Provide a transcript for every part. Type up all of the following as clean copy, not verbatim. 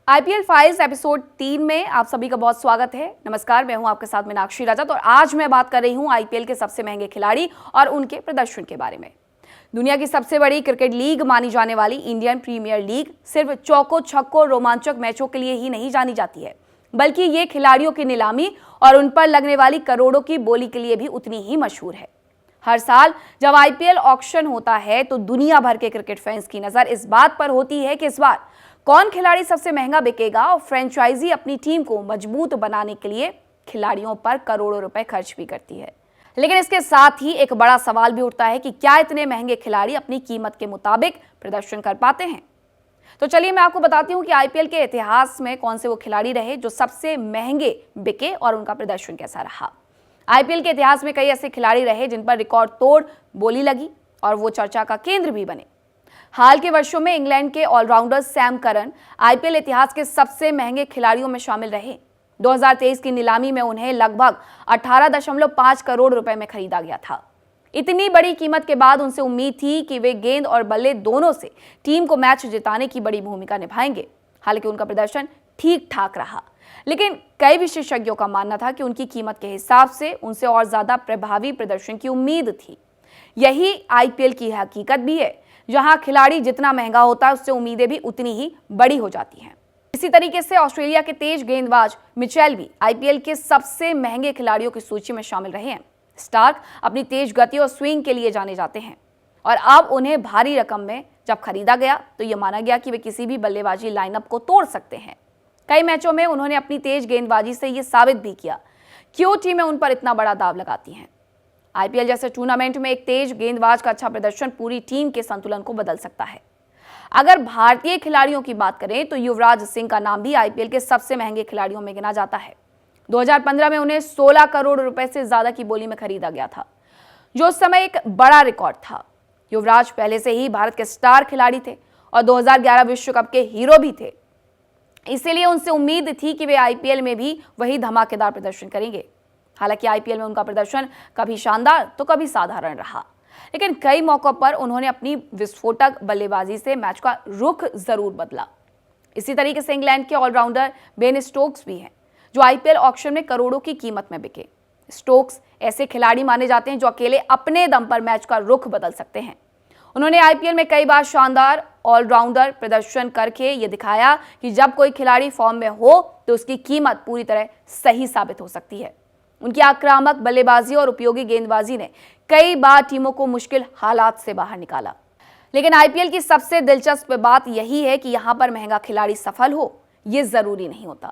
IPL files episode 3 में आप सभी का बहुत स्वागत है। नमस्कार, मैं हूं आपके साथ मीनाक्षी रजत और आज मैं बात कर रही हूं आईपीएल के सबसे महंगे खिलाड़ी और उनके प्रदर्शन के बारे में। दुनिया की सबसे बड़ी क्रिकेट लीग मानी जाने वाली इंडियन प्रीमियर लीग सिर्फ चौको छक्को रोमांचक मैचों के लिए ही नहीं जानी जाती है, बल्कि ये खिलाड़ियों की नीलामी और उन पर लगने वाली करोड़ों की बोली के लिए भी उतनी ही मशहूर है। हर साल जब आईपीएल ऑक्शन होता है तो दुनिया भर के क्रिकेट फैंस की नजर इस बात पर होती है कि इस बार कौन खिलाड़ी सबसे महंगा बिकेगा और फ्रेंचाइजी अपनी टीम को मजबूत बनाने के लिए खिलाड़ियों पर करोड़ों रुपए खर्च भी करती है। लेकिन इसके साथ ही एक बड़ा सवाल भी उठता है कि क्या इतने महंगे खिलाड़ी अपनी कीमत के मुताबिक प्रदर्शन कर पाते हैं। तो चलिए मैं आपको बताती हूं कि आईपीएल के इतिहास में कौन से वो खिलाड़ी रहे जो सबसे महंगे बिके और उनका प्रदर्शन कैसा रहा। आईपीएल के इतिहास में कई ऐसे खिलाड़ी रहे जिन पर रिकॉर्ड तोड़ बोली लगी और वो चर्चा का केंद्र भी बने। हाल के वर्षों में इंग्लैंड के ऑलराउंडर सैम करन आईपीएल इतिहास के सबसे महंगे खिलाड़ियों में शामिल रहे। 2023 की नीलामी में उन्हें लगभग 18.5 करोड़ रुपए में खरीदा गया था। इतनी बड़ी कीमत के बाद उनसे उम्मीद थी कि वे गेंद और बल्ले दोनों से टीम को मैच जिताने की बड़ी भूमिका निभाएंगे। हालांकि उनका प्रदर्शन ठीक ठाक रहा, लेकिन कई विशेषज्ञों का मानना था कि उनकी कीमत के हिसाब से उनसे और ज्यादा प्रभावी प्रदर्शन की उम्मीद थी। यही आईपीएल की हकीकत भी है, जहां खिलाड़ी जितना महंगा होता है उससे उम्मीदें भी उतनी ही बड़ी हो जाती हैं। इसी तरीके से ऑस्ट्रेलिया के तेज गेंदबाज मिचेल भी आईपीएल के सबसे महंगे खिलाड़ियों की सूची में शामिल रहे हैं। स्टार्क अपनी तेज गति और स्विंग के लिए जाने जाते हैं और अब उन्हें भारी रकम में जब खरीदा गया तो यह माना गया कि वे किसी भी बल्लेबाजी लाइनअप को तोड़ सकते हैं। कई मैचों में उन्होंने अपनी तेज गेंदबाजी से यह साबित भी किया क्यों टीमें उन पर इतना बड़ा दाव लगाती हैं। आईपीएल जैसे टूर्नामेंट में एक तेज गेंदबाज का अच्छा प्रदर्शन पूरी टीम के संतुलन को बदल सकता है। अगर भारतीय खिलाड़ियों की बात करें तो युवराज सिंह का नाम भी आईपीएल के सबसे महंगे खिलाड़ियों में गिना जाता है। 2015 में उन्हें 16 करोड़ रुपए से ज्यादा की बोली में खरीदा गया था, जो उस समय एक बड़ा रिकॉर्ड था। युवराज पहले से ही भारत के स्टार खिलाड़ी थे और 2011 विश्व कप के हीरो भी थे, इसीलिए उनसे उम्मीद थी कि वे आईपीएल में भी वही धमाकेदार प्रदर्शन करेंगे। हालांकि आईपीएल में उनका प्रदर्शन कभी शानदार तो कभी साधारण रहा, लेकिन कई मौकों पर उन्होंने अपनी विस्फोटक बल्लेबाजी से मैच का रुख जरूर बदला। इसी तरीके से इंग्लैंड के ऑलराउंडर बेन स्टोक्स भी हैं, जो आईपीएल ऑक्शन में करोड़ों की कीमत में बिके। स्टोक्स ऐसे खिलाड़ी माने जाते हैं जो अकेले अपने दम पर मैच का रुख बदल सकते हैं। उन्होंने आईपीएल में कई बार शानदार ऑलराउंडर प्रदर्शन करके ये दिखाया कि जब कोई खिलाड़ी फॉर्म में हो तो उसकी कीमत पूरी तरह सही साबित हो सकती है। उनकी आक्रामक बल्लेबाजी और उपयोगी गेंदबाजी ने कई बार टीमों को मुश्किल हालात से बाहर निकाला। लेकिन आईपीएल की सबसे दिलचस्प बात यही है कि यहां पर महंगा खिलाड़ी सफल हो यह जरूरी नहीं होता।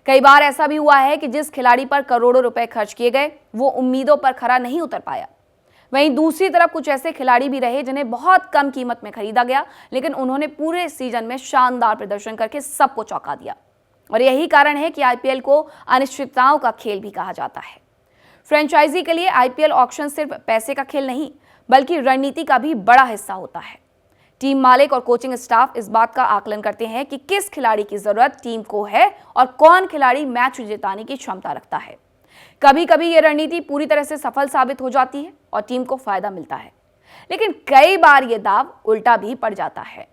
कई बार ऐसा भी हुआ है कि जिस खिलाड़ी पर करोड़ों रुपए खर्च किए गए वो उम्मीदों पर खरा नहीं उतर पाया। वहीं दूसरी तरफ कुछ ऐसे खिलाड़ी भी रहे जिन्हें बहुत कम कीमत में खरीदा गया, लेकिन उन्होंने पूरे सीजन में शानदार प्रदर्शन करके सबको चौंका दिया। और यही कारण है कि आईपीएल को अनिश्चितताओं का खेल भी कहा जाता है। फ्रेंचाइजी के लिए आईपीएल ऑक्शन सिर्फ पैसे का खेल नहीं, बल्कि रणनीति का भी बड़ा हिस्सा होता है। टीम मालिक और कोचिंग स्टाफ इस बात का आकलन करते हैं कि किस खिलाड़ी की जरूरत टीम को है और कौन खिलाड़ी मैच जिताने की क्षमता रखता है। कभी कभी यह रणनीति पूरी तरह से सफल साबित हो जाती है और टीम को फायदा मिलता है, लेकिन कई बार यह दाव उल्टा भी पड़ जाता है।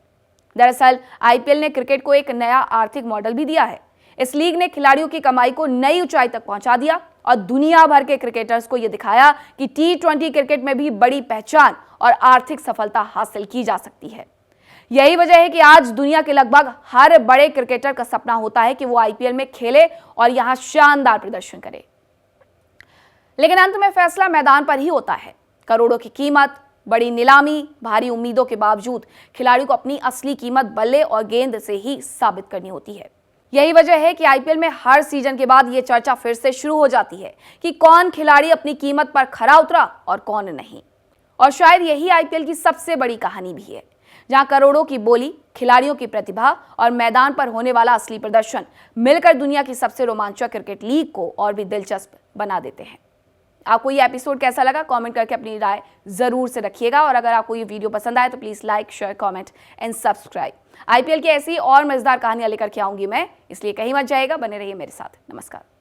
दरअसल आईपीएल ने क्रिकेट को एक नया आर्थिक मॉडल भी दिया है। इस लीग ने खिलाड़ियों की कमाई को नई ऊंचाई तक पहुंचा दिया और दुनिया भर के क्रिकेटर्स को यह दिखाया कि टी20 क्रिकेट में भी बड़ी पहचान और आर्थिक सफलता हासिल की जा सकती है। यही वजह है कि आज दुनिया के लगभग हर बड़े क्रिकेटर का सपना होता है कि वो आईपीएल में खेले और यहां शानदार प्रदर्शन करे। लेकिन अंत में फैसला मैदान पर ही होता है। करोड़ों की कीमत, बड़ी नीलामी, भारी उम्मीदों के बावजूद खिलाड़ी को अपनी असली कीमत बल्ले और गेंद से ही साबित करनी होती है। यही वजह है कि आईपीएल में हर सीजन के बाद यह चर्चा फिर से शुरू हो जाती है कि कौन खिलाड़ी अपनी कीमत पर खरा उतरा और कौन नहीं। और शायद यही आईपीएल की सबसे बड़ी कहानी भी है, जहां करोड़ों की बोली, खिलाड़ियों की प्रतिभा और मैदान पर होने वाला असली प्रदर्शन मिलकर दुनिया की सबसे रोमांचक क्रिकेट लीग को और भी दिलचस्प बना देते हैं। आपको ये एपिसोड कैसा लगा कमेंट करके अपनी राय जरूर से रखिएगा और अगर आपको ये वीडियो पसंद आए तो please like, share, comment and subscribe. IPL की ऐसी और मजेदार कहानियां लेकर के आऊंगी मैं, इसलिए कहीं मत जाइएगा, बने रहिए मेरे साथ। नमस्कार।